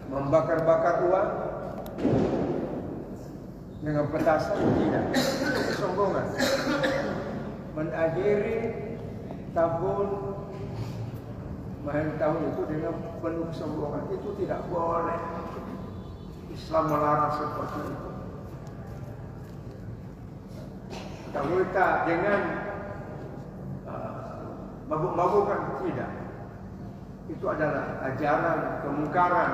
Membakar-bakar uang dengan petasan tidak, kesombongan. Mengakhiri tahun itu dengan penuh kesombongan, itu tidak boleh. Islam melarang seperti itu. Kalau kita dengan mabuk-mabukan tidak, itu adalah ajaran kemungkaran.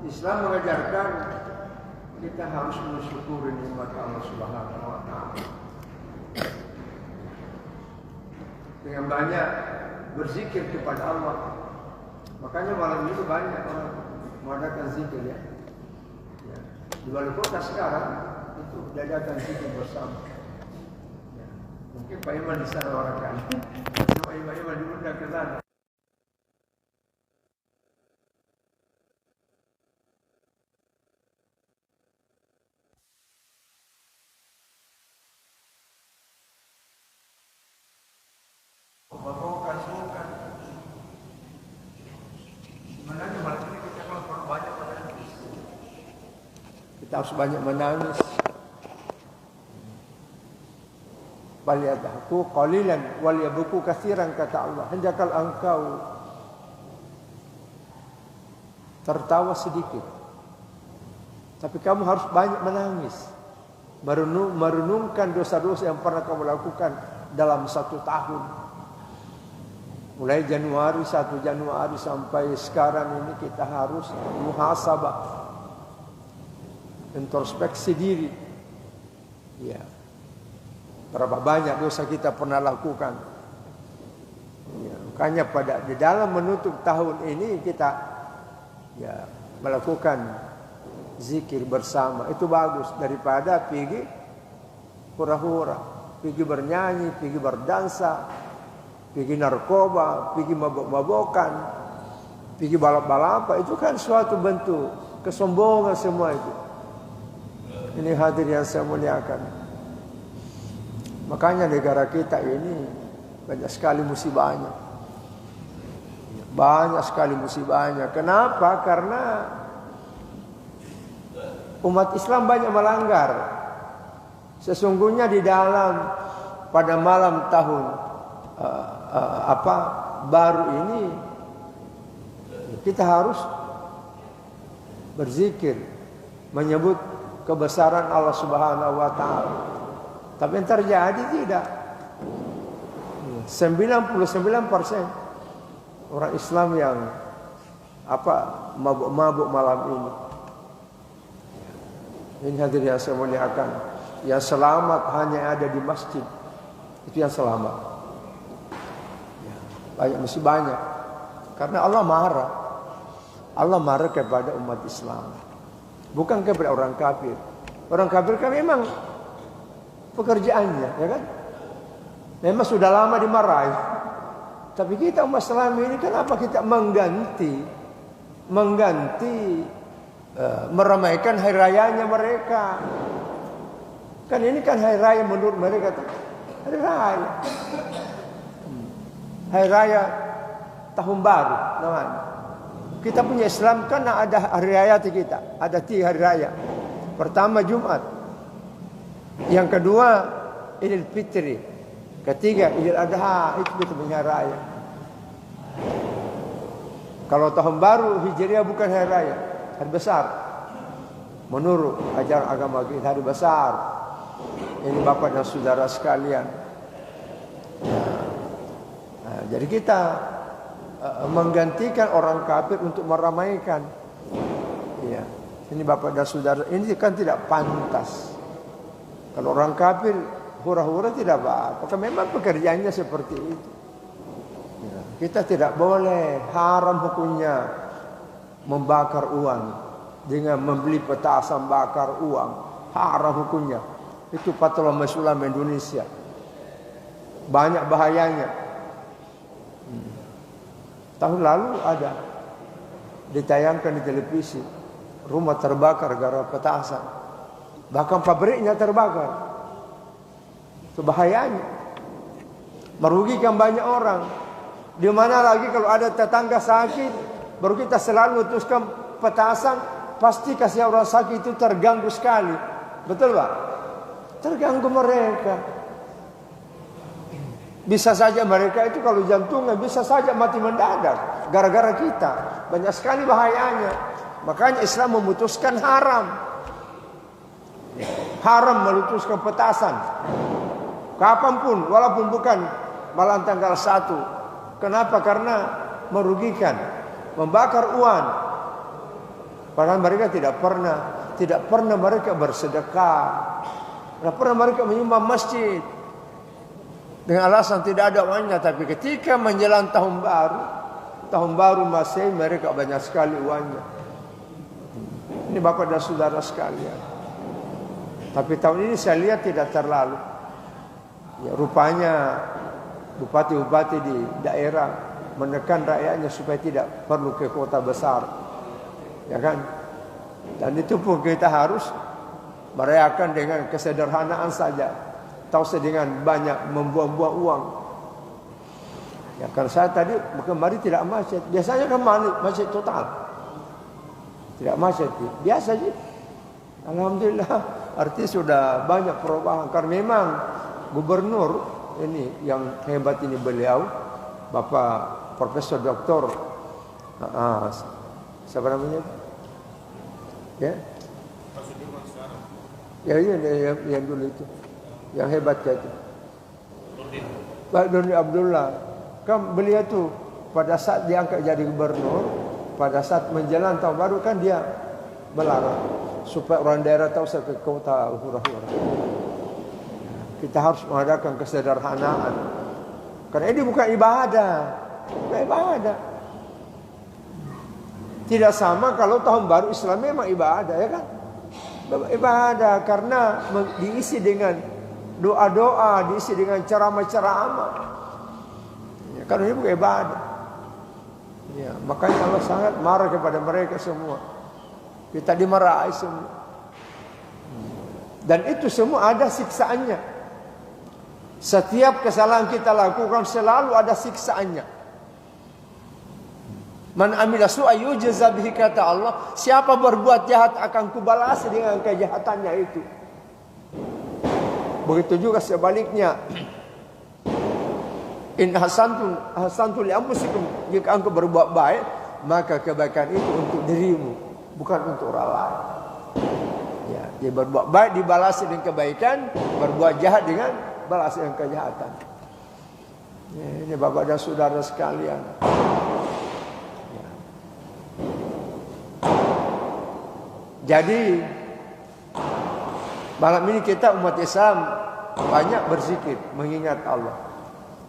Islam mengajarkan kita harus mensyukuri nikmat Allah Subhanahu wa taala. Dengan banyak berzikir kepada Allah. Makanya malam ini banyak orang mengadakan zikir ya. Di wali kota sekarang itu diadakan zikir bersama. Ya. Mungkin Pak Iman di sana orang kan. Cuma Iman diundang ke sana. Kita harus banyak menangis. Baliyadhaku qalilan waliyabku katsiran, kata Allah. Hendaklah engkau tertawa sedikit, tapi kamu harus banyak menangis, merenungkan dosa-dosa yang pernah kamu lakukan dalam 1 tahun. Mulai Januari 1 Januari sampai sekarang ini kita harus muhasabah, introspeksi diri. Ya. Berapa banyak dosa kita pernah lakukan. Ya, makanya di dalam menutup tahun ini kita ya melakukan zikir bersama. Itu bagus daripada pergi hura-hura, pergi bernyanyi, pergi berdansa, pergi narkoba, pergi mabok-mabokan, pergi balap-balapan. Itu kan suatu bentuk kesombongan semua itu. Ini hadir yang saya muliakan. Makanya negara kita ini banyak sekali musibahnya. Banyak sekali musibahnya. Kenapa? Karena umat Islam banyak melanggar. Sesungguhnya di dalam pada malam tahun baru ini kita harus berzikir, menyebut kebesaran Allah Subhanahu wa taala. Tapi yang terjadi tidak. 99% orang Islam yang mabuk-mabuk malam ini. Ini hadirin yang saya muliakan. Yang selamat hanya ada di masjid. Itu yang selamat. Masih banyak. Karena Allah marah. Allah marah kepada umat Islam, bukan kepada orang kafir. Orang kafir kan memang pekerjaannya, ya kan? Memang sudah lama dimarahi. Tapi kita umat Islam ini kenapa kita mengganti meramaikan hari rayanya mereka? Kan ini kan hari raya menurut mereka, hari raya. Hari raya tahun baru, namanya. Kita punya Islam kan ada hari raya kita, ada 3 hari raya. Pertama Jumat, yang kedua Idul Fitri, ketiga Idul Adha. Itu kita punya raya. Kalau tahun baru Hijriah bukan hari raya, hari besar. Menurut ajaran agama kita hari besar. Ini Bapak dan saudara sekalian. Jadi kita menggantikan orang kafir untuk meramaikan. Ya. Ini Bapak dan saudara, ini kan tidak pantas. Kalau orang kafir hura-hura tidak apa-apa. Karena memang pekerjaannya seperti itu. Ya. Kita tidak boleh, haram hukumnya membakar uang dengan membeli petasan bakar uang. Haram hukumnya. Itu fatwa Majelis Ulama Indonesia. banyak bahayanya. Tahun lalu ada ditayangkan di televisi, rumah terbakar gara petasan, bahkan pabriknya terbakar. Itu bahayanya, merugikan banyak orang. Di mana lagi kalau ada tetangga sakit, baru kita selalu memutuskan petasan, pasti kasih orang sakit itu terganggu sekali. Betul Pak? Terganggu mereka. Bisa saja mereka itu kalau jantungnya bisa saja mati mendadak gara-gara kita. Banyak sekali bahayanya. Makanya Islam memutuskan haram. Haram memutuskan petasan. Kapanpun, walaupun bukan malam tanggal 1. Kenapa? Karena merugikan, membakar uang. Padahal mereka tidak pernah mereka bersedekah. Tidak pernah mereka menyumbang masjid. Dengan alasan tidak ada uangnya. Tapi ketika menjelang tahun baru Masehi, mereka banyak sekali uangnya. Ini Bapak dan saudara sekalian. Tapi tahun ini saya lihat tidak terlalu. Ya, rupanya bupati-bupati di daerah menekan rakyatnya supaya tidak perlu ke kota besar. Ya kan? Dan itu pun kita harus merayakan dengan kesederhanaan saja. Tak usah dengan banyak membuang-buang uang. Ya kan, saya tadi kemarin tidak macet. Biasanya kan macet total. Tidak macet. Biasa saja. Alhamdulillah. Artinya sudah banyak perubahan. Karena memang gubernur ini yang hebat ini beliau, Bapak Profesor Doktor siapa namanya? Ya. Ya, yang dulu itu. Yang hebat itu. Pak Nurdin Abdullah. Kan beliau itu pada saat diangkat jadi gubernur, pada saat menjelang tahun baru kan dia melarang supaya orang daerah tahu saya ke kota hura-hura. Kita harus mengadakan kesederhanaan. Karena ini bukan ibadah. Bukan ibadah. Tidak sama kalau tahun baru Islam memang ibadah, ya kan? Ibadah karena diisi dengan doa-doa, diisi dengan ceramah-ceramah. Ya, karena ini bukan ibadah. Ya, makanya Allah sangat marah kepada mereka semua. Kita dimarahi semua. Dan itu semua ada siksaannya. Setiap kesalahan kita lakukan selalu ada siksaannya. Man amila su'a yujza bihi, kata Allah. Siapa berbuat jahat akan kubalas dengan kejahatannya itu. Begitu juga sebaliknya. In hasantu li anfusikum, jika engkau berbuat baik, maka kebaikan itu untuk dirimu, bukan untuk orang lain. Ya, dia berbuat baik dibalas dengan kebaikan, berbuat jahat dengan balas dengan kejahatan. Ya, ini Bapak dan saudara sekalian. Ya. Jadi malam ini kita umat Islam banyak berzikir, mengingat Allah.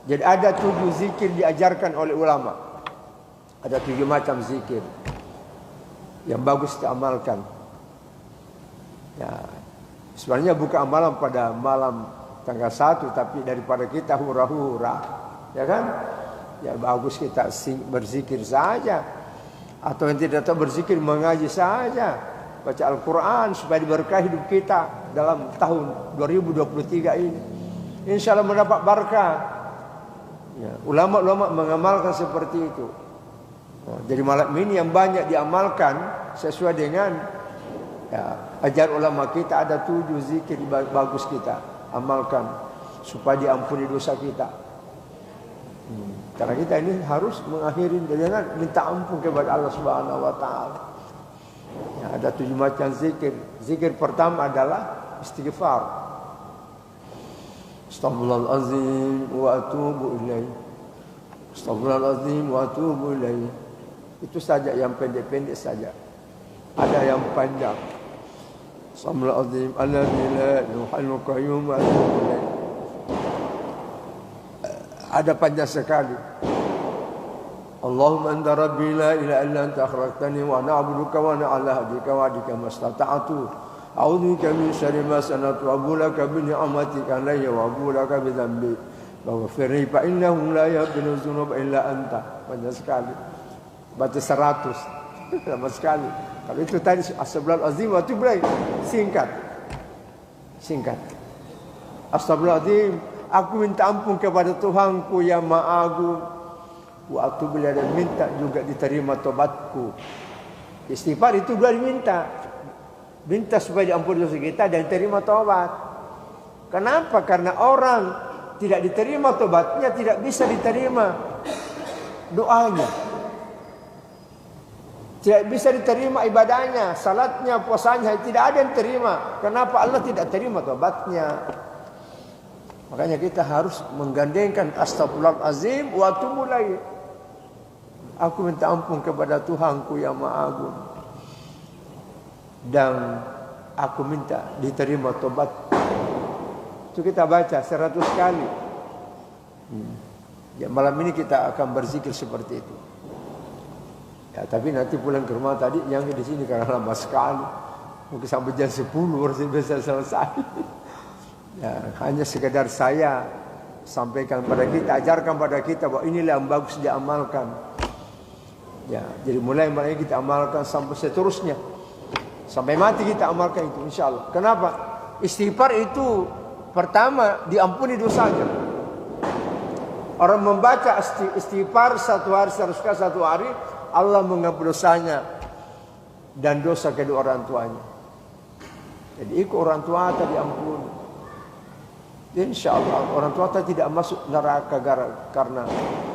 Jadi ada 7 zikir diajarkan oleh ulama. Ada 7 macam zikir yang bagus diamalkan. Ya, sebenarnya bukan amalan pada malam tanggal 1, tapi daripada kita hura-hura, ya kan? Ya bagus kita berzikir saja. Atau yang tidak tahu berzikir, mengaji saja, baca Al-Quran supaya diberkahi hidup kita dalam tahun 2023 ini. Insya Allah mendapat berkah. Ya, ulama-ulama mengamalkan seperti itu. Nah, jadi malam ini yang banyak diamalkan sesuai dengan ya, ajar ulama kita. Ada 7 zikir bagus kita amalkan supaya diampuni dosa kita. Karena kita ini harus mengakhiri dengan minta ampun kepada Allah Subhanahu wa taala. Ya, ada 7 macam zikir. Zikir pertama adalah istighfar. Astaghfirullahaladzim wa atubu ilaih. Astaghfirullahaladzim wa atubu ilaih. Itu saja, yang pendek-pendek saja. Ada yang panjang. Astaghfirullahaladzim alladzi la ilaha illa qayyum wa atubu ilaih. Ada panjang sekali. Allahumma anta rabbi la ilaha illa anta akhrajtani wa ana a'buduka wa ana ala hadika wa adika mastata'tu. A'udzubika min syarri ma sana'tu wa abu laka bi ni'matika alayya wa abu laka bi dhanbi. Waghfirli fa innahum la yaghfiru dzunuba illa anta. Banyak sekali. Baca 100. Lama sekali. Kalau itu tadi Astagfirullahalazim wa atubu ilaih. Singkat. Astagfirullahalazim, aku minta ampun kepada Tuhanku yang Maha Agung. Wa atubu ilaih, dan minta juga diterima tobatku. Istighfar itu dua diminta. Minta supaya diampuni dosa kita dan diterima tobat. Kenapa? Karena orang tidak diterima tobatnya, tidak bisa diterima doanya. Tidak bisa diterima ibadahnya, salatnya, puasanya, tidak ada yang terima. Kenapa? Allah tidak terima tobatnya. Makanya kita harus menggandengkan astagfirullahalazim wa atubu ilaih. Aku minta ampun kepada Tuhanku yang Maha Agung. Dan aku minta diterima tobat. Itu kita baca 100 kali. Ya, malam ini kita akan berzikir seperti itu. Ya, tapi nanti pulang ke rumah tadi yang di sini karena lama sekali. Mungkin sampai jam 10 harus bisa selesai. Ya, hanya sekedar saya sampaikan pada kita, ajarkan pada kita bahwa inilah yang bagus diamalkan. Ya, jadi mulai kita amalkan sampai seterusnya. Sampai mati kita amalkan itu insyaallah. Kenapa? Istighfar itu pertama diampuni dosanya. Orang membaca istighfar 1 hari 100 kali 1 hari, Allah mengampuni dosanya dan dosa kedua orang tuanya. Jadi ikut orang tua tadi diampuni. InsyaAllah orang tua tidak masuk neraka karena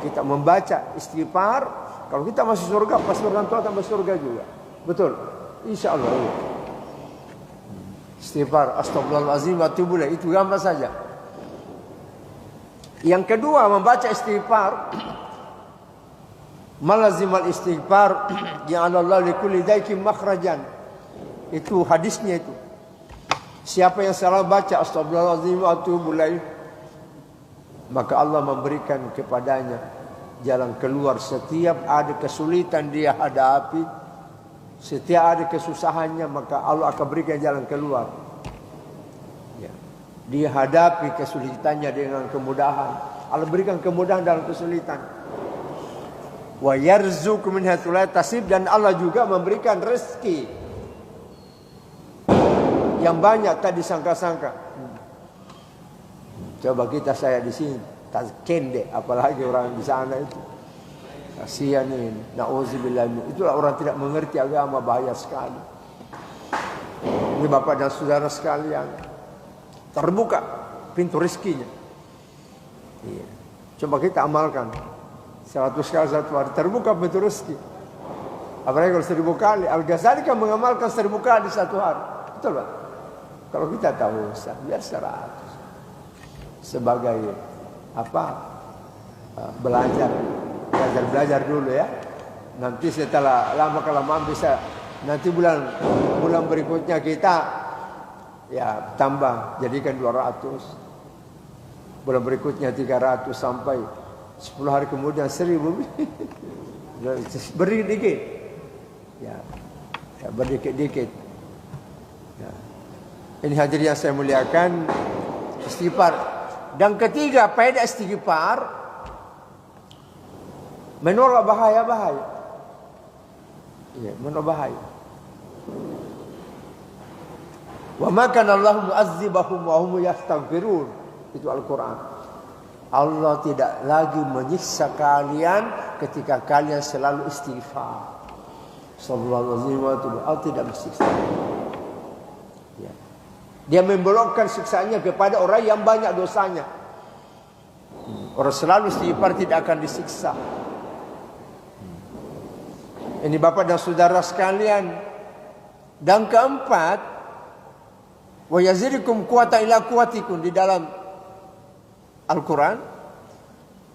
kita membaca istighfar. Kalau kita masuk surga, pasti orang tua akan masuk surga juga. Betul? InsyaAllah. Istighfar, astagfirullahalazim wa atubu ilaih, itu gampang saja. Yang kedua, membaca istighfar. Malazimal istighfar ja'alallahu likulli daikin makhrajan. Itu hadisnya itu. Siapa yang selalu baca astagfirullahalazim wa atubu ilaih, maka Allah memberikan kepadanya jalan keluar setiap ada kesulitan dia hadapi, setiap ada kesusahannya, maka Allah akan berikan jalan keluar. Ya. Dia hadapi kesulitannya dengan kemudahan. Allah berikan kemudahan dalam kesulitan. Wa yarzuqu min haitsu la yahtasib, dan Allah juga memberikan rezeki yang banyak tak disangka-sangka. Coba saya di sini tak kende, apalagi orang di sana itu. Kasihan ini, nauzubillah. Itulah orang tidak mengerti agama, bahaya sekali. Ini Bapak dan saudara sekalian, terbuka pintu rezekinya. Iya. Coba kita amalkan 100 kali 1 hari, terbuka pintu rezeki. Apalagi kalau 1000 kali. Al-Ghazali kan mengamalkan 1000 kali 1 hari. Betul Pak? Kalau kita tahu biar 100 sebagai belajar dulu ya. Nanti setelah lama kelamaan bisa, nanti bulan berikutnya kita ya tambah, jadikan 200. Bulan berikutnya 300 sampai 10 hari kemudian 1000. Beri dikit. Ya berdikit-dikit. Ya. Ini hadirin yang saya muliakan, istighfar. Dan ketiga, faedah istighfar menolak bahaya-bahaya. Ya, menolak bahaya. Wa ma kana Allahu mu'azzibahum wa hum yastaghfirun. Itu Al-Qur'an. Allah tidak lagi menyiksa kalian ketika kalian selalu istighfar. Sallallahu alaihi wasallam. Allah tidak menyiksa. Ya. Dia membelokkan siksaannya kepada orang yang banyak dosanya. Orang selalu istighfar tidak akan disiksa. Ini Bapak dan saudara sekalian. Dan keempat, wa yazidukum quwwatan ila quwwatikum, di dalam Al-Quran,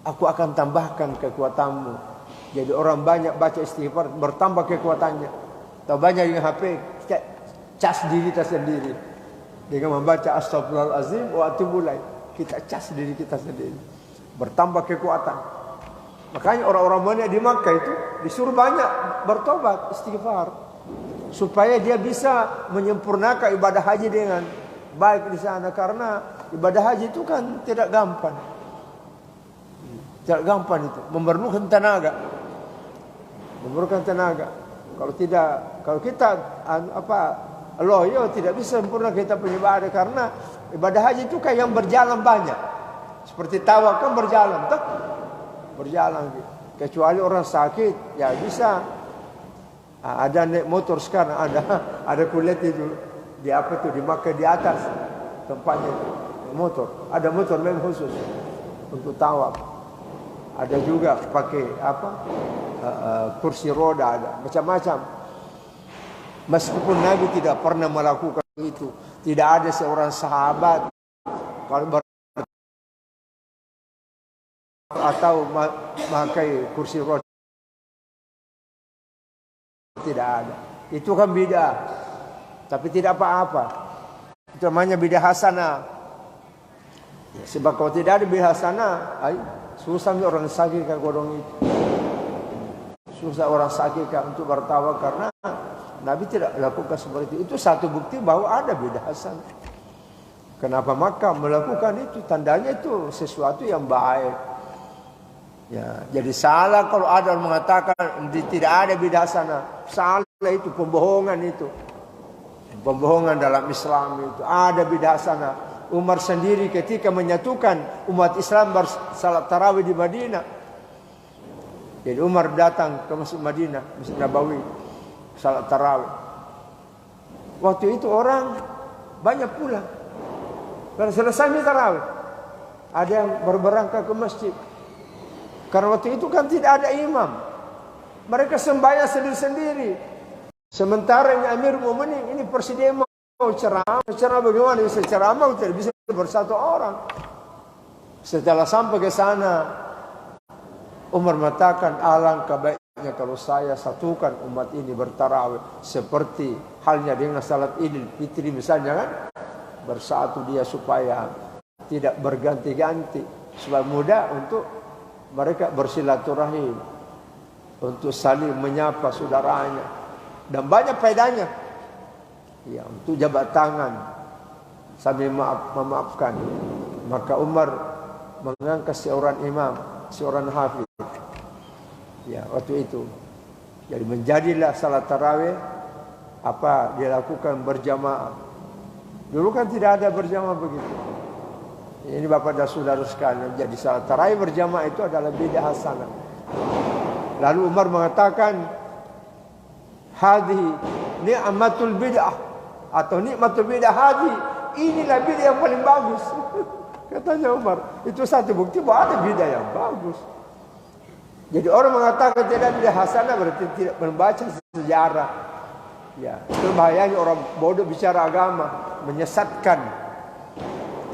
aku akan tambahkan kekuatanmu. Jadi orang banyak baca istighfar, bertambah kekuatannya. Atau banyak yang HP, cas diri kita sendiri. Dengan membaca astagfirullahalazim wa atubu ilaih, kita cas diri kita sendiri, bertambah kekuatan. Makanya orang-orang banyak di Makkah itu disuruh banyak bertobat, istighfar, supaya dia bisa menyempurnakan ibadah haji dengan baik di sana. Karena ibadah haji itu kan tidak gampang. Tidak gampang itu, memerlukan tenaga. Memerlukan tenaga. Kalau kita loyo tidak bisa sempurna kita punya ibadah, karena ibadah haji itu kayak yang berjalan banyak. Seperti tawaf kan berjalan, tak? Berjalan gitu. Kecuali orang sakit, ya bisa. Ada naik motor sekarang, ada kulit itu di apa itu di Makkah di atas tempatnya itu motor. Ada motor memang khusus untuk tawaf. Ada juga pakai kursi roda, ada macam-macam. Meskipun Nabi tidak pernah melakukan itu, tidak ada seorang sahabat kalau atau memakai kursi roda, tidak ada. Itu kan bid'ah, tapi tidak apa-apa. Itu namanya bid'ah hasanah. Sebab kalau tidak ada bid'ah hasanah, susah orang sakit kan godong itu. Susah orang sakit kan untuk bertawaf, karena Nabi tidak lakukan seperti itu. Itu satu bukti bahwa ada bid'ah hasanah. Kenapa Makkah melakukan itu? Tandanya itu sesuatu yang baik. Ya, jadi salah kalau ada yang mengatakan tidak ada bid'ah hasanah. Salah itu, pembohongan itu. Pembohongan dalam Islam itu. Ada bid'ah hasanah. Umar sendiri ketika menyatukan umat Islam bersalat tarawih di Madinah. Jadi Umar datang ke Masjid Madinah, Masjid Nabawi, salat tarawih. Waktu itu orang banyak pulang. Dan selesai tarawih, ada yang berangkat ke masjid. Karena waktu itu kan tidak ada imam. Mereka sembahyang sendiri-sendiri. Sementara ini Amir Mu'minin, ini presiden mau ceramah bagaimana bisa ceramah, tidak bisa bersatu orang. Setelah sampai ke sana, Umar mengatakan, alangkah baiknya kalau saya satukan umat ini bertarawih seperti halnya dengan salat Idul Fitri misalnya kan, bersatu dia supaya tidak berganti-ganti, supaya mudah untuk mereka bersilaturahim, untuk saling menyapa saudaranya, dan banyak faedahnya. Ya, untuk jabat tangan sambil memaafkan. Maka Umar mengangkat seorang imam, seorang hafiz. Ya, waktu itu. Jadi menjadilah salat tarawih dilakukan berjamaah. Dulu kan tidak ada berjamaah begitu. Ini Bapak dan Saudara sekalian, jadi salat tarawih berjamaah itu adalah bid'ah hasanah. Lalu Umar mengatakan, hadhi ni'matul bid'ah, atau nikmatul bid'ah hadhi, inilah bid'ah yang paling bagus. Katanya Umar, itu satu bukti bahwa ada bid'ah yang bagus. Jadi orang mengatakan tidak bid'ah hasanah berarti tidak membaca sejarah. Ya, itu bahayanya orang bodoh bicara agama, menyesatkan.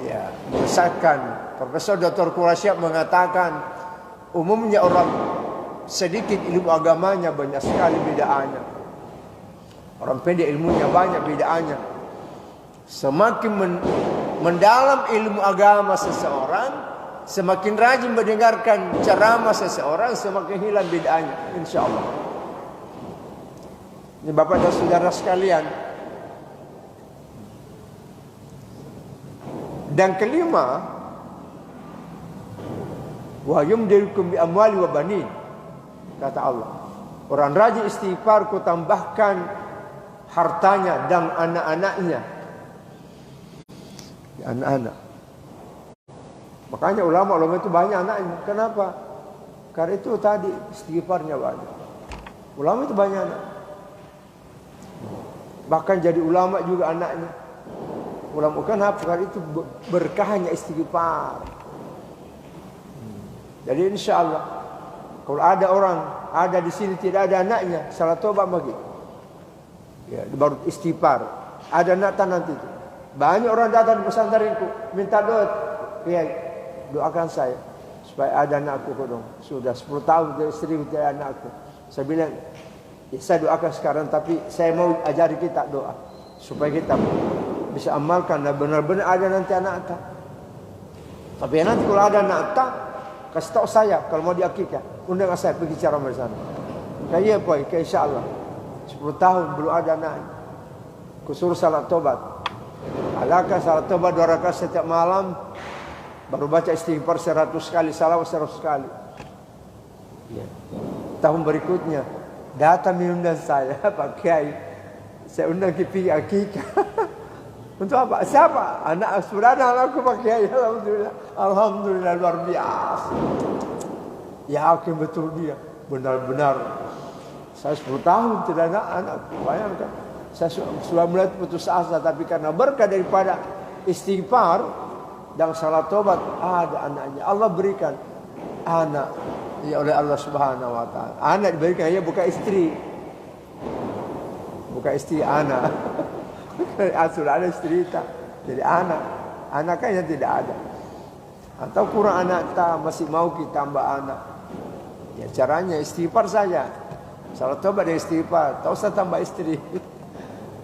Ya, menyesatkan. Profesor Dr. Qurasyab mengatakan, umumnya orang sedikit ilmu agamanya banyak sekali bid'ahnya. Orang pendek ilmunya banyak bid'ahnya. Semakin mendalam ilmu agama seseorang, semakin rajin mendengarkan ceramah seseorang, semakin hilang bid'ahnya, insyaallah. Ini Bapak dan Saudara sekalian. Dan kelima, wa yumdirukum bi amwali wa banin. Kata Allah, orang rajin istighfar ku tambahkan hartanya dan anak-anaknya. Anak-anak. Makanya ulama itu banyak anaknya. Kenapa? Karena itu tadi istighfarnya banyak. Ulama itu banyak anak. Bahkan jadi ulama juga anaknya. Ulama kenapa? Karena itu berkahnya istighfar. Jadi insyaallah kalau ada orang ada di sini tidak ada anaknya, salat tobat bagi. Ya, baru istighfar. Ada anak nanti itu. Banyak orang datang di pesantrenku minta doa. Ya, doakan saya supaya ada anakku dong. Sudah 10 tahun dari istri dari anakku. Saya bilang, ya, saya doakan sekarang tapi saya mau ajari kita doa supaya kita bisa amalkan dan benar-benar ada nanti anak tak. Tapi nanti kalau ada anak tak, kasih tahu saya kalau mau diakikah. Undang saya pergi ceramah di sana. Kayak apa? Kayak insyaallah 10 tahun belum ada anak. Kusuruh salat tobat. Alakah salat tobat 2 rakaat setiap malam, baru baca istighfar 100 kali, salawat 100 kali. Ya. Tahun berikutnya datang mengundang saya, Pak Kiai. Saya undang ke pergi akikah. Untuk apa? Siapa? Anak saudara anakku Pak Kiai. Alhamdulillah. Alhamdulillah luar biasa. Yakin betul dia. Benar-benar. Saya 10 tahun tidak ada anak. Bayangkan. Saya sudah mulai putus asa. Tapi karena berkah daripada istighfar dan salat tobat, ada anaknya. Allah berikan anak ya oleh Allah Subhanahu wa taala. Anak diberikan ya, bukan istri. Bukan istri, anak. Sudah ada istri tak. Jadi anak. Anaknya tidak ada. Atau kurang anak tak, masih mau kita tambah anak. Ya caranya istighfar saja. Salat tobat dan istighfar. Tak usah tambah istri.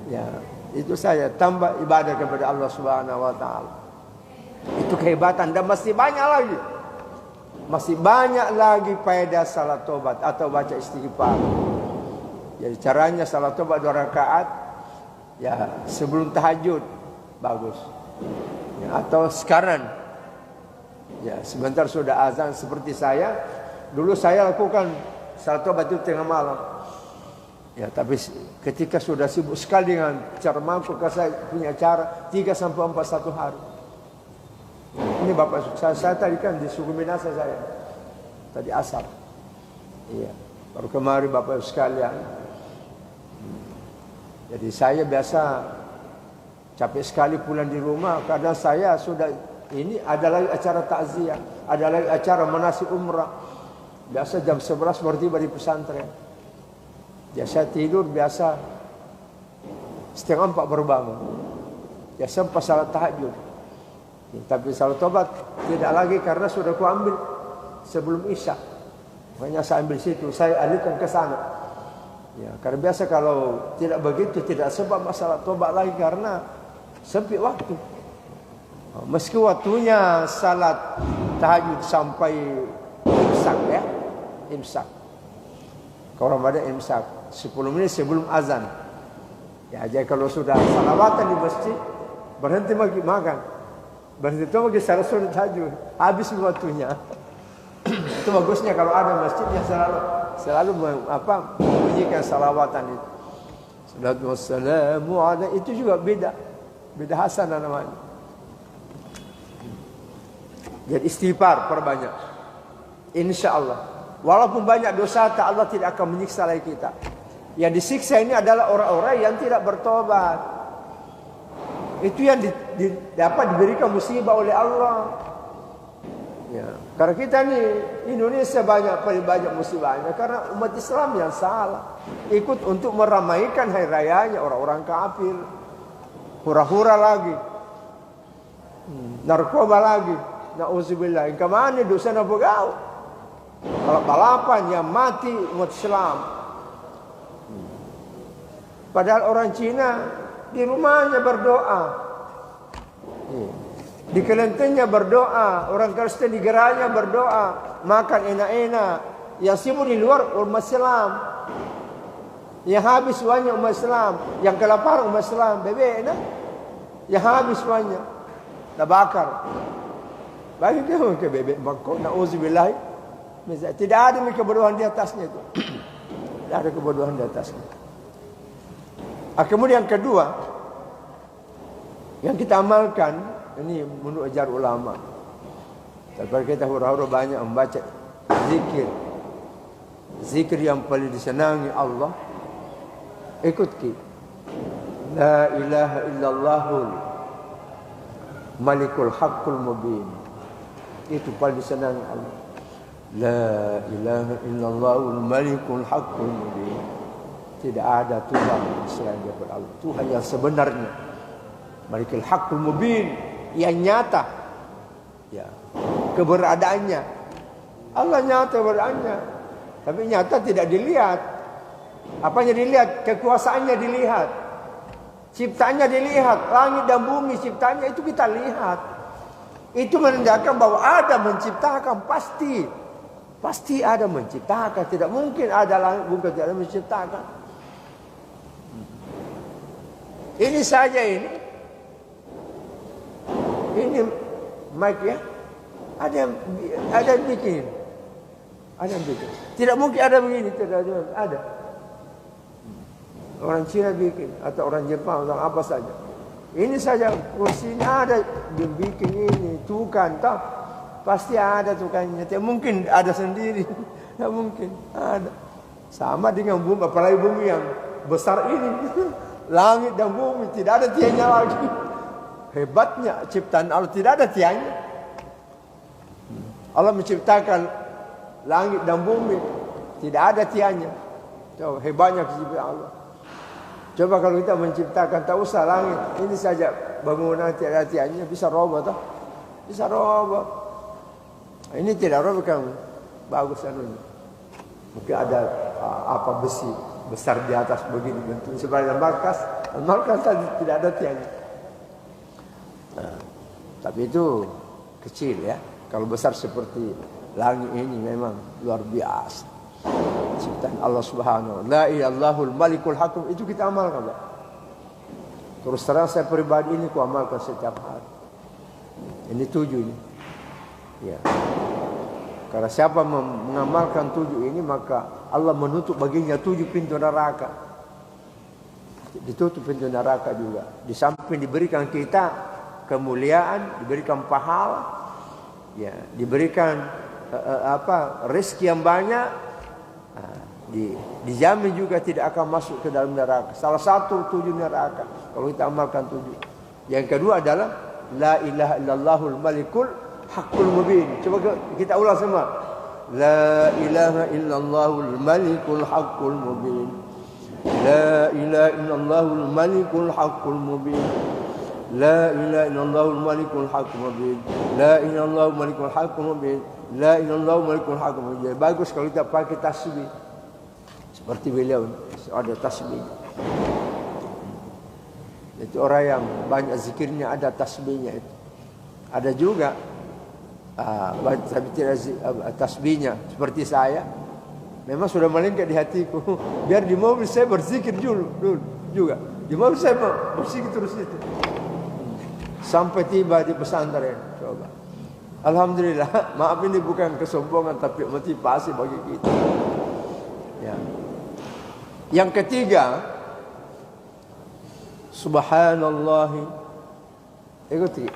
Ya, itu saja, tambah ibadah kepada Allah Subhanahu wa taala. Itu kehebatan, dan masih banyak lagi. Masih banyak lagi faedah salat tobat atau baca istighfar. Jadi caranya salat tobat 2 rakaat ya sebelum tahajud bagus. Ya, atau sekarang ya sebentar sudah azan seperti saya. Dulu saya lakukan salat tobat itu tengah malam. Ya, tapi ketika sudah sibuk sekali dengan cara mampu, saya punya cara 3 sampai 4 satu hari. Ini Bapak saya tadi kan di suku Minasa saya. Tadi asar. Iya. Baru kemarin Bapak sekalian. Jadi saya biasa capek sekali pulang di rumah. Kadang saya sudah ini ada lagi acara takziah, ada lagi acara manasik umrah. Biasa jam 11 baru tiba di pesantren. Biasa tidur biasa 3:30 baru bangun. Biasa pas salat tahajud. Tapi salat tobat tidak lagi karena sudah ku ambil sebelum isya. Makanya saya ambil situ, saya alihkan ke sana. Ya, karena biasa kalau tidak begitu tidak sebab masalah tobat lagi karena sempit waktu. Meski waktunya salat tahajud sampai imsak ya, imsak. Kalau Ramadan imsak 10 menit sebelum azan. Ya, jadi kalau sudah salawatan di masjid berhenti makan. Berarti itu bagi salat sunat tahajud habis waktunya. Itu bagusnya kalau ada masjid yang selalu membunyikan salawatan itu. Salatu wassalamu ala, itu juga beda hasanah namanya. Jadi istighfar perbanyak. Insyaallah. Walaupun banyak dosa, Allah tidak akan menyiksa lagi kita. Yang disiksa ini adalah orang-orang yang tidak bertobat. Itu yang dapat diberikan musibah oleh Allah. Ya, karena kita ni Indonesia paling banyak musibahnya karena umat Islam yang salah ikut untuk meramaikan hari rayanya orang-orang kafir, hura-hura lagi, narkoba lagi, nauzubillah. Kemana dosa nak bergaul? Balap-balapan yang mati umat Islam. Padahal orang Cina di rumahnya berdoa, di kelentengnya berdoa, orang Kristen di gerainya berdoa, makan enak-enak. Yang sibuk di luar umat Islam, yang habis uangnya umat Islam, yang kelaparan umat Islam, bebek nak, yang habis uangnya, dah bakar. Bagi dia ke bebek bangkok, nauzubillah. Tidak ada kebodohan di atasnya itu, tidak ada kebodohan di atasnya. Kemudian yang kedua yang kita amalkan ini menurut ajar ulama. Tapi kita hura-hura banyak membaca zikir. Zikir yang paling disenangi Allah. Ikut kita. La ilaha illallahul malikul haqqul mubin. Itu paling disenangi Allah. La ilaha illallahul malikul haqqul mubin. Tidak ada Tuhan selain daripada Allah. Tuhan yang sebenarnya. Malikul haqqul mubin, yang nyata. Ya, keberadaannya. Allah nyata keberadaannya. Tapi nyata tidak dilihat. Apanya dilihat? Kekuasaannya dilihat. Ciptaannya dilihat. Langit dan bumi ciptaannya itu kita lihat. Itu menandakan bahwa ada menciptakan pasti. Pasti ada menciptakan. Tidak mungkin ada langit bukan tidak ada menciptakan. Ini saja ini mic ya. Ada yang bikin. Ada yang bikin. Tidak mungkin ada begini, tidak ada. Orang Cina bikin, atau orang Jepang, atau apa saja. Ini saja kursinya ada, dia bikin ini, tukang, toh pasti ada tukangnya. Tidak mungkin ada sendiri, tidak mungkin ada. Sama dengan bumi, apalagi bumi yang besar ini, langit dan bumi tidak ada tiangnya lagi. Hebatnya ciptaan Allah, tidak ada tiangnya. Allah menciptakan langit dan bumi, tidak ada tiangnya. Coba hebatnya ciptaan Allah. Coba kalau kita menciptakan, tak usah langit, ini saja bangunan tidak ada tiangnya, bisa roboh toh? Bisa roboh. Ini tidak roboh kan bagus anunya. Mungkin ada apa besi besar di atas begini bentuk sebagai markas tadi tidak ada tiangnya. Nah, tapi itu kecil ya. Kalau besar seperti langit ini memang luar biasa. Ciptaan Allah Subhanahu wa taala. La ilahul malikul hakim, itu kita amalkan, Pak. Terus terang saya pribadi ini ku amalkan setiap hari. Ini 7 ini. Ya. Karena siapa mengamalkan 7 ini, maka Allah menutup baginya 7 pintu neraka. Ditutup pintu neraka juga. Di samping diberikan kita kemuliaan, diberikan pahala, ya, diberikan rezeki yang banyak, dijamin juga tidak akan masuk ke dalam neraka. Salah satu 7 neraka kalau kita amalkan 7. Yang kedua adalah la ilaha illallahul malikul haqqul mubin. Coba kita ulang semua. La ilaha illallahul malikul haqqul mubin. La ilaha illallahul malikul haqqul mubin. La ilaha illallahul malikul haqqul mubin. La ilaha illallahul malikul haqqul mubin. La ilaha illallahul malikul haqqul mubin. Bagus kalau kita pakai tasbih. Seperti beliau ada tasbih. Itu orang yang banyak zikirnya, ada tasbihnya itu. Ada juga tapi tidak tasbihnya seperti saya. Memang sudah melingkar di hatiku. Biar di mobil saya berzikir dulu juga. Di mobil saya berzikir terus itu. Sampai tiba di pesantren. Coba. Alhamdulillah. Maaf ini bukan kesombongan tapi motivasi bagi kita. Ya. Yang ketiga, subhanallah. Ikuti.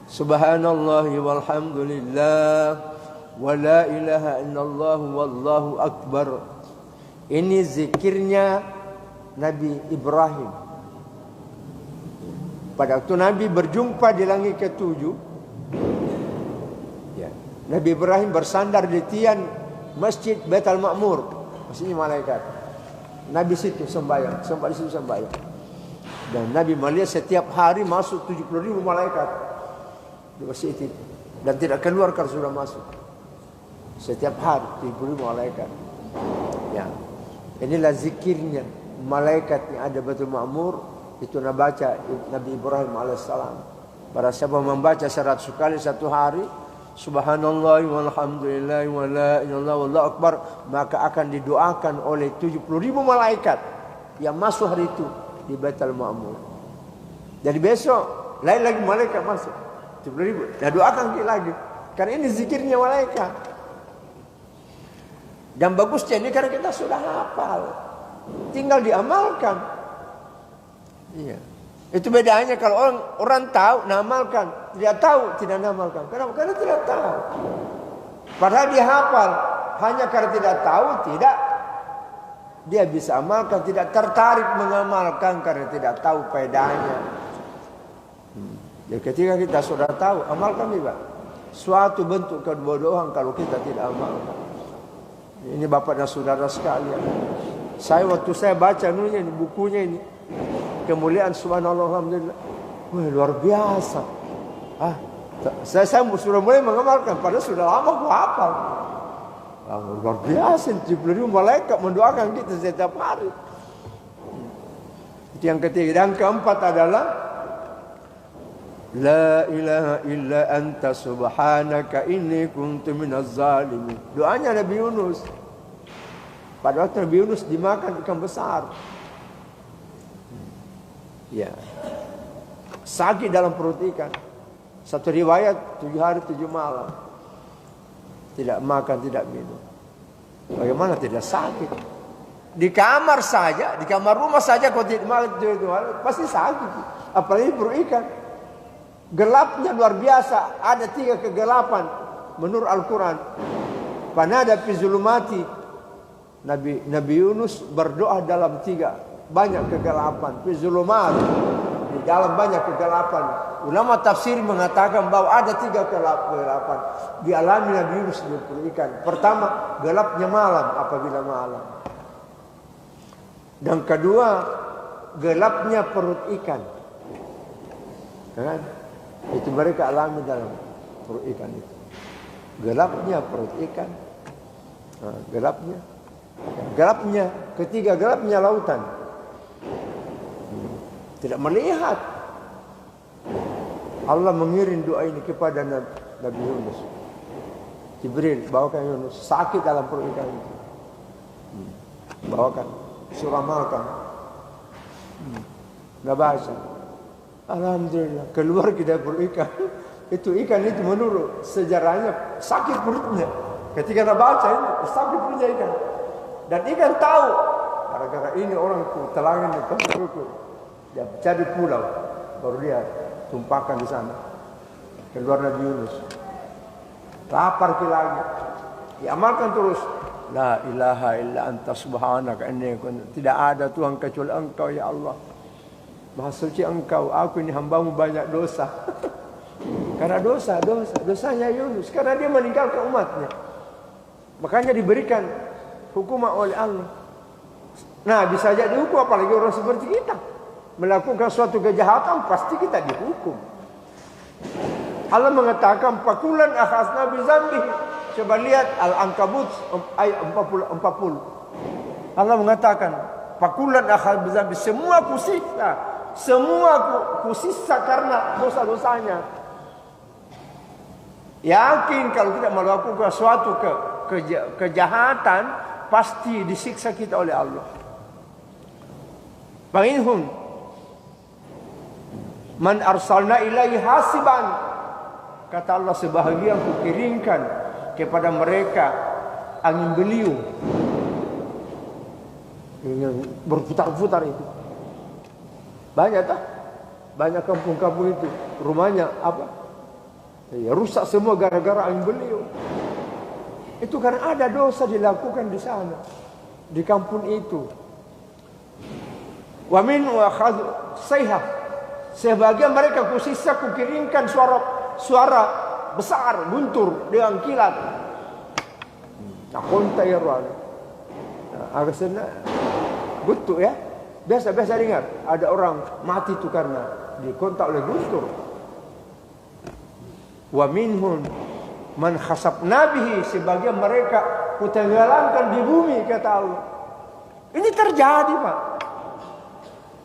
Subhanallah walhamdulillah wa la ilaha illallah wallahu akbar. Ini zikirnya Nabi Ibrahim. Pada waktu Nabi berjumpa di langit ke-7, ya, Nabi Ibrahim bersandar di tiang Masjid Baitul Ma'mur. Maksudnya malaikat. Nabi situ sembahyang, sempat di situ sembahyang. Dan Nabi melihat setiap hari masuk 70.000 malaikat di masjid itu. Dan tidak keluar kalau sudah masuk. Setiap hari 70.000 malaikat. Ya. Inilah zikirnya malaikat yang ada Baitul Ma'mur. Itu baca Nabi Ibrahim alaihissalam. Para siapa membaca 100 kali satu hari, subhanallah walhamdulillah wa la ilaha illallah wallahu akbar, maka akan didoakan oleh 70.000 malaikat yang masuk hari itu di Baitul Ma'mur. Jadi besok lain lagi malaikat masuk 70.000. Dah doakan lagi. Karena ini zikirnya malaikat. Dan bagusnya ini karena kita sudah hafal. Tinggal diamalkan. Iya. Itu bedanya kalau orang tahu namalkan, tidak tahu tidak namalkan. Kenapa? Karena tidak tahu. Padahal dia hafal, hanya karena tidak tahu tidak dia bisa amalkan, tidak tertarik mengamalkan karena tidak tahu faedahnya. Jadi ketika kita sudah tahu, amalkan juga. Suatu bentuk kebodohan kalau kita tidak amalkan. Ini bapak dan saudara sekalian. Waktu saya baca ini bukunya ini. Kemuliaan subhanallah alhamdulillah. Wah, luar biasa. Saya sudah mulai mengamalkan padahal sudah lama aku hafal. Luar biasa, 70.000 malaikat mendoakan kita setiap hari. Itu yang ketiga. Dan keempat adalah la ilaha illa anta subhanaka inni kuntu minaz zalimin. Doanya Nabi Yunus. Pada waktu Nabi Yunus dimakan ikan besar. Ya. Sakit dalam perut ikan. Satu riwayat 7 hari 7 malam. tidak makan, tidak minum. Bagaimana tidak sakit? Di kamar saja, di kamar rumah saja kau tidak makan, pasti sakit. Apalagi berikan. Gelapnya luar biasa. Ada 3 kegelapan menurut Al-Quran. Panada fi zulumati. Nabi Yunus berdoa dalam 3 banyak kegelapan. Fi zulumati. Di dalam banyak kegelapan. Ulama tafsir mengatakan bahwa ada 3 kegelapan dialami Nabi Yunus di perut ikan. Pertama, gelapnya malam apabila malam. Dan kedua, gelapnya perut ikan. Kan? Itu mereka alami dalam perut ikan itu. Gelapnya perut ikan. Nah, gelapnya. Ketiga, gelapnya lautan. Tidak melihat. Allah mengirim doa ini kepada Nabi Yunus. Jibril bawakan Yunus sakit dalam perut ikan itu. Bawakan, suruh makan. Nggak baca. Alhamdulillah keluar dari perut ikan. Itu ikan itu menurut sejarahnya sakit perutnya. Ketika nggak baca ini sakit perutnya ikan. Dan ikan tahu gara-gara ini orang telangan itu dia cari pulau baru dia tumpahkan di sana. Keluar Nabi Yunus. Lapar lagi. Diamalkan terus. La ilaha illa anta subhanaka inni kuntu. Tidak ada Tuhan kecuali Engkau ya Allah. Maha suci Engkau. Aku ini hambamu banyak dosa. Karena dosanya Yunus. Karena dia meninggalkan umatnya. Makanya diberikan hukuman oleh Allah. Nah, bisa jadi dihukum apalagi orang seperti kita. Melakukan suatu kejahatan pasti kita dihukum. Allah mengatakan pakulan akhazna bizambi. Coba lihat Al-Ankabut ayat 40. Allah mengatakan pakulan akhaz bizambi, semua kusiksa karena dosa-dosanya. Yakin kalau tidak melakukan suatu kejahatan pasti disiksa kita oleh Allah. Bainhum man arsalna ilaihi hasiban, kata Allah, sebahagian kukirimkan kepada mereka angin beliung yang berputar-putar itu. Banyak tak? Banyak kampung-kampung itu rumahnya apa? Ya, rusak semua gara-gara angin beliung. Itu karena ada dosa dilakukan di sana, di kampung itu. Wa min wa khadh sayha, sebagian mereka kusiksa kukirimkan suara besar guntur dengan kilat. Nah, konta ya ruang. Agak senang gutuk ya. Biasa dengar ada orang mati itu karena dikontak oleh guntur. Wa minhum man khasabna bihi, sebagian mereka kutenggelamkan di bumi, kata Allah. Ini terjadi, Pak.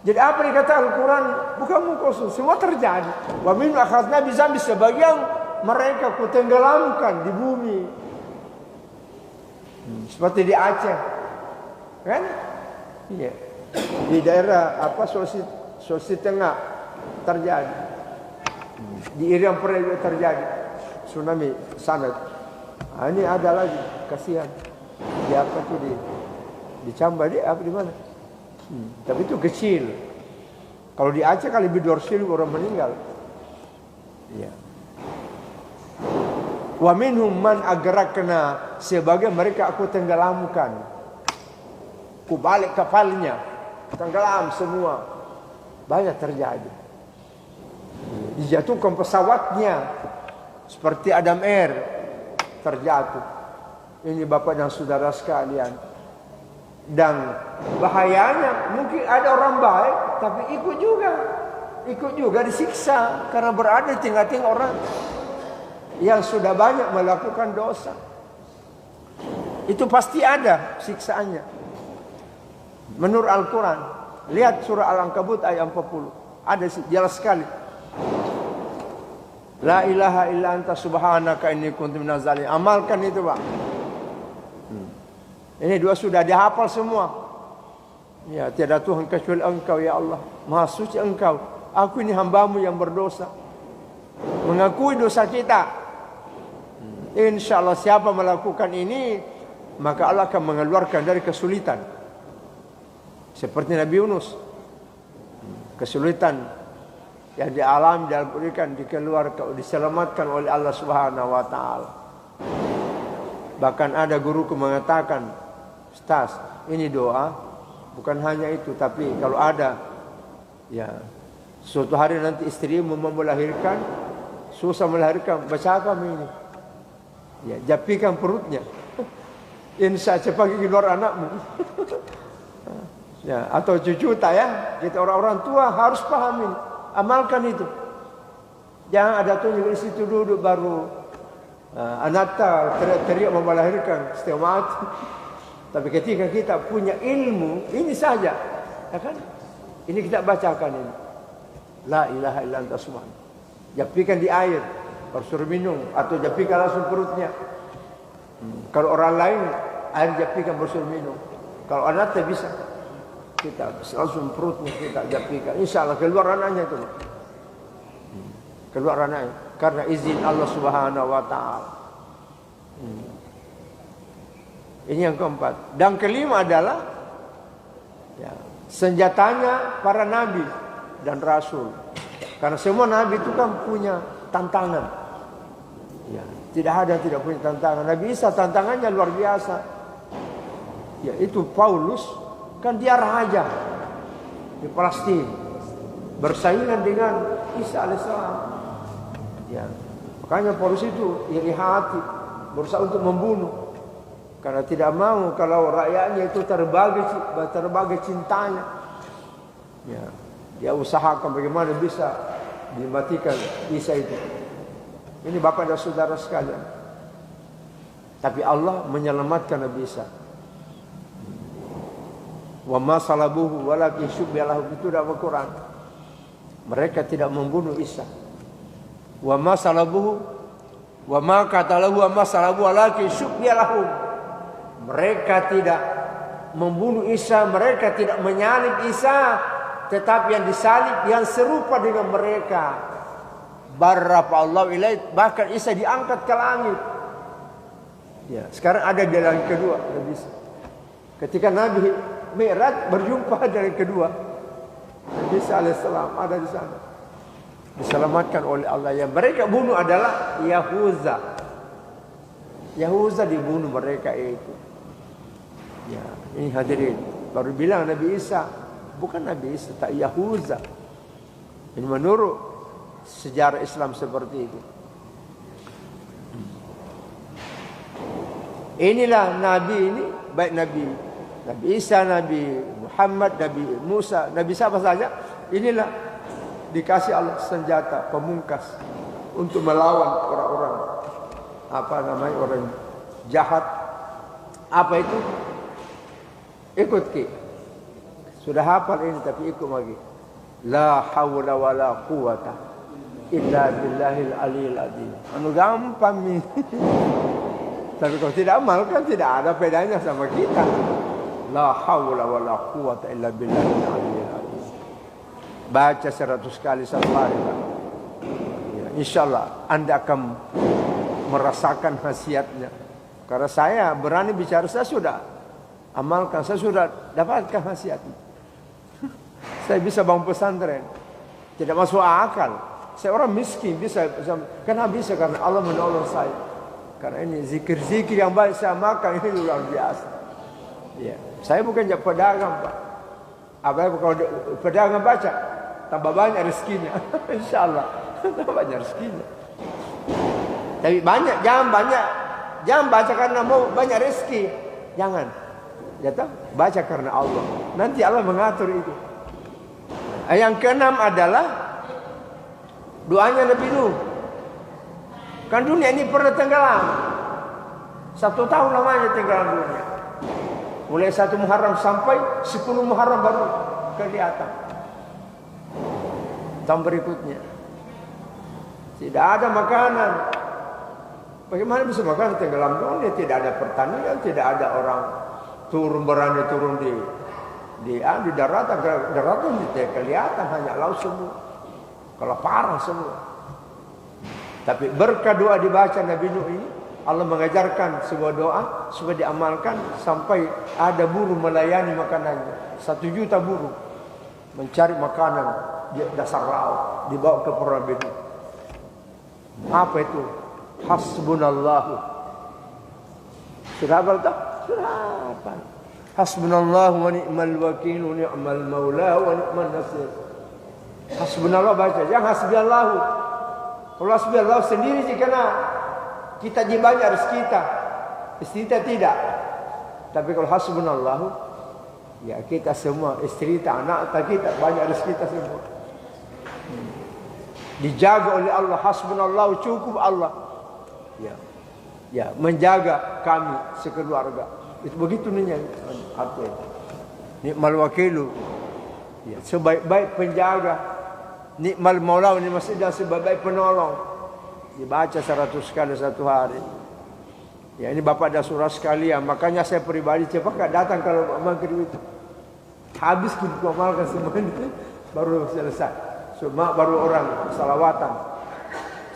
Jadi apa yang kata Al-Quran bukan mengkosong, semua terjadi. Wa min akhadna bizambi, sebagian mereka kutenggelamkan di bumi. Seperti di Aceh. Kan? Iya. Di daerah apa Sulawesi Tengah terjadi. Di Irian Peraya juga terjadi tsunami sana. Ini ada lagi, kasihan. Di apa tuh di Camba di apa di mana? Tapi itu kecil. Kalau di Aceh kali lebih 200.000 orang meninggal. Iya. Wa minhum man agrakna, sebagian mereka aku tenggelamkan. Ku balik kapalnya, tenggelam semua. Banyak terjadi. Dijatuhkan pesawatnya seperti Adam Air terjatuh. Ini Bapak dan saudara sekalian. Dan bahayanya mungkin ada orang baik tapi ikut juga disiksa karena berada di tengah-tengah orang yang sudah banyak melakukan dosa. Itu pasti ada siksaannya. Menurut Al-Quran, lihat surah Al-Ankabut ayat 40, ada jelas sekali. La ilaha illa anta subhanaka inni kuntu minaz zalimin. Amalkan itu, Pak. Ini dua sudah dihafal semua. Ya, tiada Tuhan kecuali Engkau ya Allah. Maha suci Engkau. Aku ini hambamu yang berdosa. Mengakui dosa kita. Insya Allah siapa melakukan ini, maka Allah akan mengeluarkan dari kesulitan. Seperti Nabi Yunus, kesulitan yang dialami dalam ikan dikeluarkan, diselamatkan oleh Allah Subhanahu wa taala. Bahkan ada guruku mengatakan, "Ustaz, ini doa bukan hanya itu, tapi kalau ada ya suatu hari nanti istrimu mau melahirkan, susah melahirkan, baca kami ini. Ya, japikan perutnya. Insya cepat keluar anakmu." Ya, atau cucu tak ya? Kita orang-orang tua harus pahami, amalkan itu. Jangan ada tunjuk di situ duduk baru anakta teriak-teriak mau melahirkan setengah mati. Tapi ketika kita punya ilmu ini saja, ya kan? Ini kita bacakan ini. La ilaha illa anta subhanaka. Japikan di air, baru suruh minum, atau japikan langsung perutnya. Kalau orang lain air japikan baru suruh minum. Kalau anak tak bisa, kita langsung perutnya kita japikan. Insya Allah keluar anaknya itu. Keluar anaknya karena izin Allah Subhanahu wa taala. Ini yang keempat. Dan kelima adalah ya, senjatanya para nabi dan rasul. Karena semua nabi itu kan punya tantangan. Ya, tidak ada yang tidak punya tantangan. Nabi Isa tantangannya luar biasa. Ya, itu Paulus kan dia raja di Palestina, bersaingan dengan Isa alaihissalam. Ya, makanya Paulus itu iri hati, berusaha untuk membunuh. Karena tidak mau kalau rakyatnya itu terbagi cintanya. Ya, dia usahakan bagaimana bisa dimatikan Isa itu. Ini bapak dan saudara sekalian. Tapi Allah menyelamatkan Nabi Isa. Wa ma salabuhu walakin syubbiha lahu, itu dalam Al-Quran. Mereka tidak membunuh Isa. Wa ma salabuhu wa ma qatalahu wa ma salabuhu walakin syubbiha lahu. Mereka tidak membunuh Isa, mereka tidak menyalib Isa, tetapi yang disalib yang serupa dengan mereka. Barrafa Allah ilaih, bahkan Isa diangkat ke langit. Ya, sekarang ada di langit kedua Nabi Isa. Ketika Nabi Mi'raj berjumpa dengan kedua, Nabi Isa alaihissalam ada di sana. Diselamatkan oleh Allah. Yang mereka bunuh adalah Yahuza. Yahuza dibunuh mereka itu. Ya, ini hadirin. Baru bilang Nabi Isa, bukan Nabi Isa, tak Yahuza. Ini menurut sejarah Islam seperti itu. Inilah Nabi ini, baik Nabi Isa, Nabi Muhammad, Nabi Musa, Nabi siapa saja, inilah dikasih Allah senjata pemungkas untuk melawan orang-orang orang jahat. Apa itu? Ikut ki. Sudah hafal ini tapi ikut lagi. La haula wala quwata illa billahil aliyil azim. Anu gampang nih. Tapi kalau tidak amal kan tidak ada bedanya sama kita. La haula wala quwata illa billahil aliyil azim. Baca 100 kali satu hari. Ya, insyaallah Anda akan merasakan khasiatnya. Karena saya berani bicara, saya sudah amalkan, saya sudah dapatkan khasiatnya. Saya bisa bangun pesantren, tidak masuk akal. Saya orang miskin bisa, kenapa bisa? Karena Allah menolong saya. Karena ini zikir-zikir yang baik saya makan ini luar biasa. Ya, saya bukan pedagang, Pak. Apalagi kalau pedagang baca, tambah banyak rezekinya. Insyaallah, tambah banyak rezekinya. Tapi banyak, jangan baca karena mau banyak rezeki. Jangan. Ya tahu, baca karena Allah. Nanti Allah mengatur itu. Yang keenam adalah doanya Nabi Nuh. Kan dunia ini pernah tenggelam. 1 tahun lamanya tenggelam dunia. Mulai 1 Muharram sampai 10 Muharram baru kelihatan. Tahun berikutnya tidak ada makanan. Bagaimana bisa makan tenggelam dunia? Tidak ada pertanian, tidak ada orang berani turun di daratan tidak kelihatan, hanya laut semua, kelaparan semua. Tapi berkah doa dibaca Nabi Nuh ini, Allah mengajarkan sebuah doa supaya diamalkan sampai ada buruh melayani makanannya. 1 juta buruh mencari makanan di dasar laut, dibawa ke Purabeni. Apa itu? Hasbunallahu. Sudah hafal tak? Sudah hafal. Hasbunallahu wa ni'mal wakil, ni'mal maula wa ni'man nasir. Hasbunallah baca, jangan hasbiallahu. Kalau hasbiallahu sendiri sih karena kita banyak rezeki kita, istri kita tidak. Tapi kalau hasbunallahu, ya kita semua, istri kita, anak kita, banyak rezeki kita semua. Dijaga oleh Allah, hasbunallahu, cukup Allah. Ya, menjaga kami sekeluarga. Itu begitu nih artinya. Ni'mal wakilu, ya, sebaik-baik penjaga. Ni'mal maula, ini maksudnya sebaik-baik penolong. Dibaca 100 kali satu hari. Ya, ini Bapak dan Saudara sekalian, makanya saya pribadi cepat datang kalau maghrib itu. Habis kita amalkan semua ini baru selesai. Semua baru orang salawatan.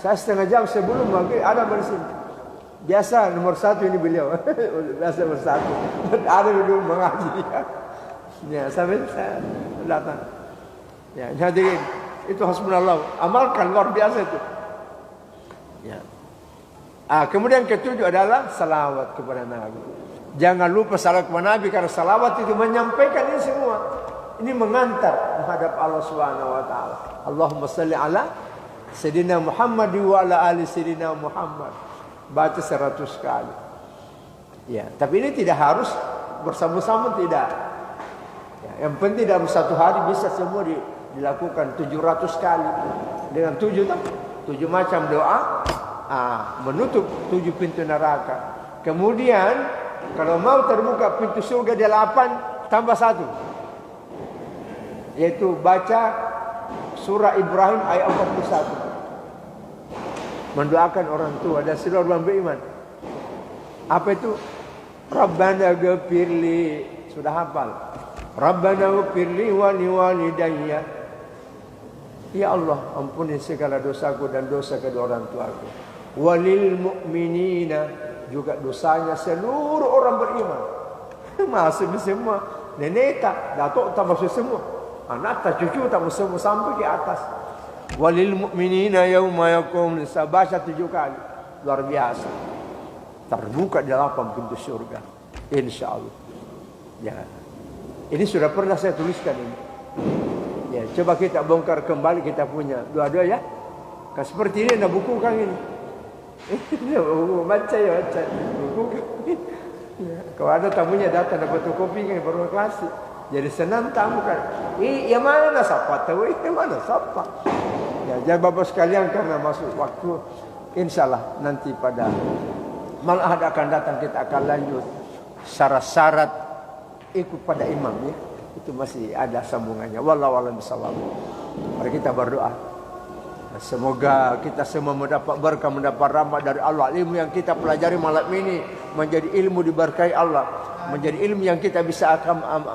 Saya setengah jam sebelum maghrib ada di sini. Biasa nomor 1 ini beliau. Biasa nomor 1. Ada dulu mengaji. Ya, sampai saya datang. Ya, hadirin, itu hasbunallah. Amalkan luar biasa itu. Ya. Kemudian ketujuh adalah salawat kepada Nabi. Jangan lupa salawat kepada Nabi karena salawat itu menyampaikan ini semua. Ini mengantar menghadap Allah Subhanahu wa taala. Allahumma shalli ala Sayyidina Muhammad wa ala ali Sayyidina Muhammad. Baca 100 kali. Ya, tapi ini tidak harus bersama-sama, tidak. Ya, yang penting dalam satu hari bisa semua dilakukan 700 kali dengan 7 macam doa. Menutup 7 pintu neraka. Kemudian kalau mau terbuka pintu surga 8 tambah 1, yaitu baca surah Ibrahim ayat 41. Mendoakan orang tua dan seluruh orang beriman. Apa itu? Rabbana ghfirli. Sudah hafal. Rabbana ghfirli wa liwalidayya. Ya Allah, ampuni segala dosaku dan dosa kedua orang tuaku. Walil mu'minina, juga dosanya seluruh orang beriman. Masuk semua. Nenek tak, datuk tak masuk semua. Anak tak, cucu tak masuk semua sampai ke atas. Walil mu'minina yauma yaqum hisab, baca 7 kali. Luar biasa. Terbuka 8 pintu surga. Insyaallah. Ya. Ini sudah pernah saya tuliskan ini. Ya, coba kita bongkar kembali kita punya dua-dua ya. Seperti ini ada buku kan ini. Baca ya, baca buku. Ya, kalau ada tamunya datang dapat fotokopi kan baru kasih. Jadi senang tamu kan. Yang mana siapa tahu? Yang mana siapa? Ya, jadi Bapak sekalian karena masuk waktu, insyaallah nanti pada malam ahad akan datang kita akan lanjut syarat-syarat ikut pada imam ya. Itu masih ada sambungannya. Wallahu a'lam bishawab. Mari kita berdoa. Semoga kita semua mendapat berkah, mendapat rahmat dari Allah. Ilmu yang kita pelajari malam ini menjadi ilmu diberkahi Allah, menjadi ilmu yang kita bisa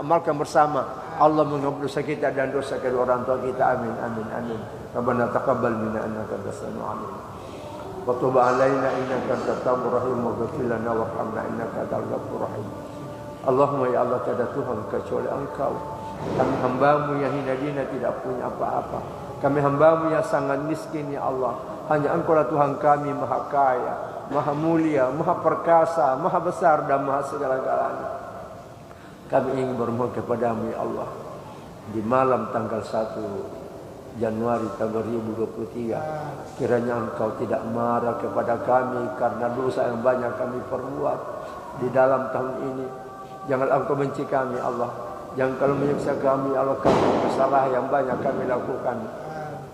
amalkan bersama. Allah mengampuni dosa kita dan dosa kedua orang tua kita. Amin, amin, amin. Rabbana taqabbal minna innaka antas samiul alim. Wa tub 'alaina innaka antat tawwabur rahim waghfir lana warhamna innaka antal ghafurur rahim. Allahumma ya Allah, tiada Tuhan kecuali Engkau. Kami hamba-Mu yang hina dina tidak punya apa-apa. Kami hamba-Mu yang sangat miskin ya Allah. Hanya Engkau lah Tuhan kami, maha kaya, maha mulia, maha perkasa, maha besar dan maha segala-galanya. Kami ingin bermohon kepada-Mu ya Allah. Di malam tanggal 1 Januari tahun 2023, kiranya Engkau tidak marah kepada kami karena dosa yang banyak kami perbuat di dalam tahun ini. Jangan Engkau benci kami Allah. Jangan kalau menyiksa kami Allah karena kesalahan yang banyak kami lakukan.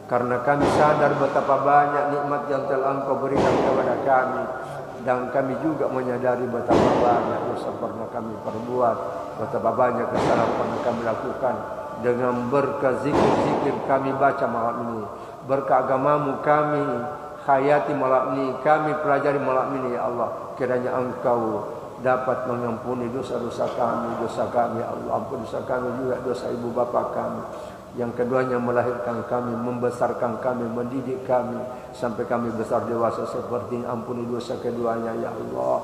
Karena kami sadar betapa banyak nikmat yang telah Engkau berikan kepada kami. Dan kami juga menyadari betapa banyak dosa pernah kami perbuat. Betapa banyak kesalahan pernah kami lakukan. Dengan berkah zikir-zikir kami baca malam ini. Berkah agama-Mu kami hayati malam ini. Kami pelajari malam ini ya Allah. Kiranya Engkau dapat mengampuni dosa-dosa kami ya Allah. Ampuni dosa kami juga, dosa ibu bapa kami yang keduanya melahirkan kami, membesarkan kami, mendidik kami sampai kami besar dewasa seperti ini. Ampuni dosa keduanya ya Allah.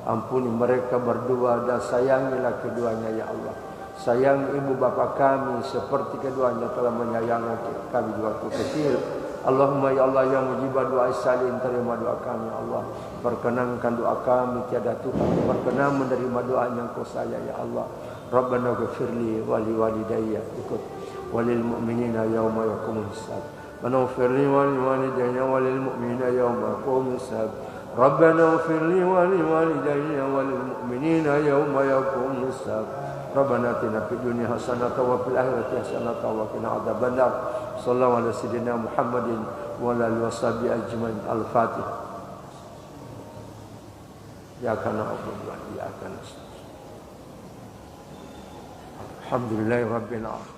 Ampuni mereka berdua dan sayangilah keduanya ya Allah. Sayang ibu bapa kami seperti keduanya telah menyayangi kami di waktu kecil. Allahumma ya Allah yang mujibah doa salin, terima doa kami ya Allah. Perkenankan doa kami, tiada Tuhan berkenan menerima doa yang Kau sayang ya Allah. Rabbana ghfirli wa li walidayya ikut walil mu'minina yauma yaqumul hisab. Rabbana ghfirli wa li walidayya walil mu'minina yauma yaqumul hisab. Rabbana ghfirli wa li walidayya walil mu'minina yauma yaqumul hisab. Rabbana atina fid dunya hasanatan wa fil akhirati hasanatan wa qina adzabannar. Sallallahu alaihi sayyidina Muhammadin wa ala alihi washabihi ajmain. Al-Fatihah. Ya kana na'budu wa iyyaka nasta'in. Alhamdulillahirabbil alamin.